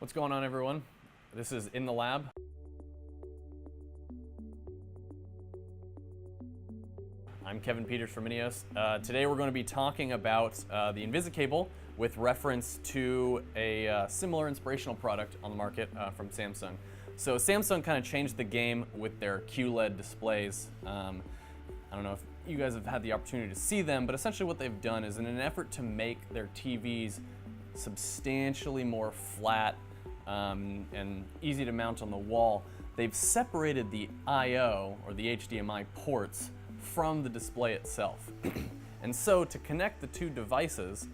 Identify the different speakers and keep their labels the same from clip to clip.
Speaker 1: What's going on, everyone? This is In the Lab. I'm Kevin Peters from Ineos. Today we're going to be talking about the InvisiCable with reference to a similar inspirational product on the market from Samsung. So Samsung kind of changed the game with their QLED displays. I don't know if you guys have had the opportunity to see them, but essentially what they've done is in an effort to make their TVs substantially more flat and easy to mount on the wall, they've separated the I/O or the HDMI ports from the display itself. And so to connect the two devices,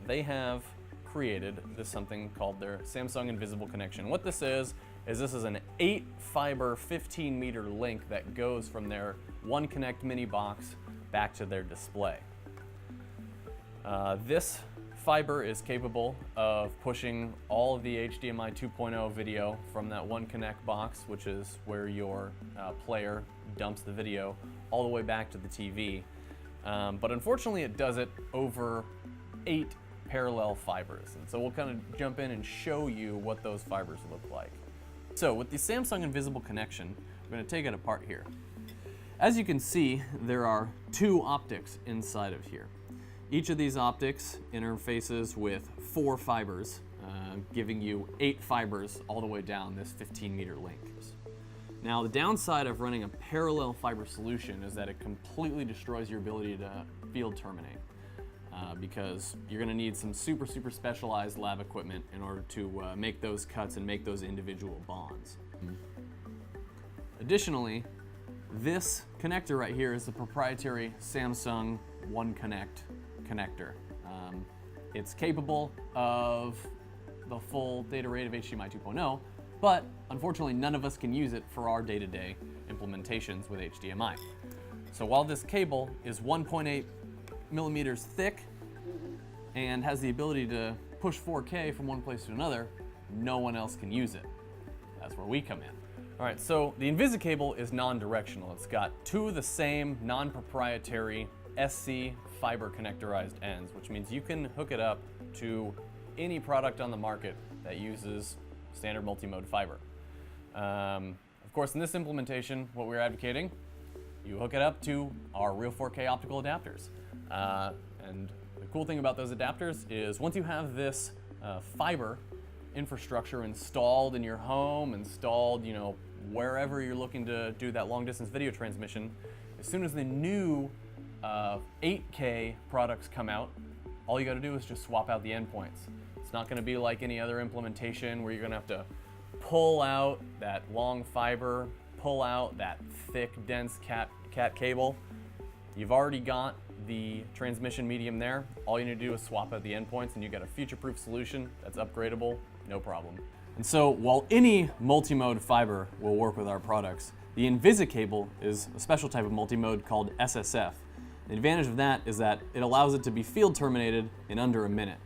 Speaker 1: they have created this something called their Samsung Invisible Connection. What this is this is an 8-fiber 15-meter link that goes from their One Connect mini box back to their display. This fiber is capable of pushing all of the HDMI 2.0 video from that One Connect box, which is where your player dumps the video, all the way back to the TV. But unfortunately it does it over 8 parallel fibers. And so we'll kind of jump in and show you what those fibers look like. So with the Samsung Invisible Connection, we're going to take it apart here. As you can see, there are 2 optics inside of here. Each of these optics interfaces with 4 fibers, giving you 8 fibers all the way down this 15-meter link. Now, the downside of running a parallel fiber solution is that it completely destroys your ability to field terminate, because you're going to need some super specialized lab equipment in order to make those cuts and make those individual bonds. Additionally, this connector right here is the proprietary Samsung One Connect connector. It's capable of the full data rate of HDMI 2.0, but unfortunately none of us can use it for our day-to-day implementations with HDMI. So while this cable is 1.8 millimeters thick and has the ability to push 4K from one place to another, no one else can use it. That's where we come in. All right, so the InvisiCable is non-directional. It's got 2 of the same non-proprietary SC fiber connectorized ends, which means you can hook it up to any product on the market that uses standard multi-mode fiber. Of course, in this implementation, what we're advocating, you hook it up to our real 4K optical adapters. And the cool thing about those adapters is once you have this fiber infrastructure installed in your home, installed, wherever you're looking to do that long distance video transmission, as soon as the new 8K products come out, all you got to do is just swap out the endpoints. It's not going to be like any other implementation where you're going to have to pull out that long fiber, pull out that thick, dense cat cable. You've already got the transmission medium there. All you need to do is swap out the endpoints and you got a future-proof solution that's upgradable, no problem. And so while any multi-mode fiber will work with our products, the InvisiCable is a special type of multi-mode called SSF. The advantage of that is that it allows it to be field terminated in under a minute.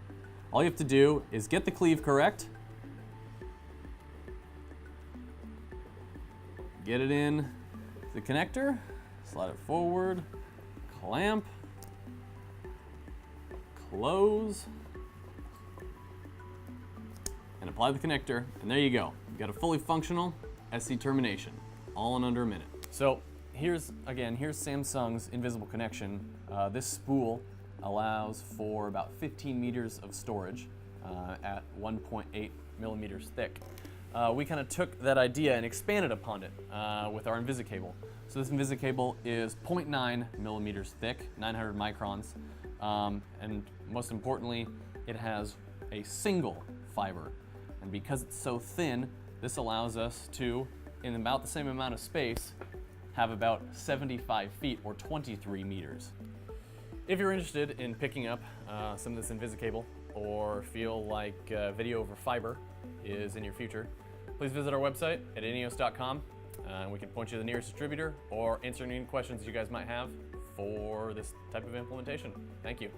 Speaker 1: All you have to do is get the cleave correct, get it in the connector, slide it forward, clamp, close, and apply the connector, and there you go. You've got a fully functional SC termination, all in under a minute. So here's Samsung's Invisible Connection. This spool allows for about 15 meters of storage at 1.8 millimeters thick. We kind of took that idea and expanded upon it with our InvisiCable. So this InvisiCable is 0.9 millimeters thick, 900 microns, and most importantly, it has a single fiber. And because it's so thin, this allows us to, in about the same amount of space, have about 75 feet or 23 meters. If you're interested in picking up some of this InvisiCable or feel like video over fiber is in your future, please visit our website at ineos.com and we can point you to the nearest distributor or answer any questions you guys might have for this type of implementation. Thank you.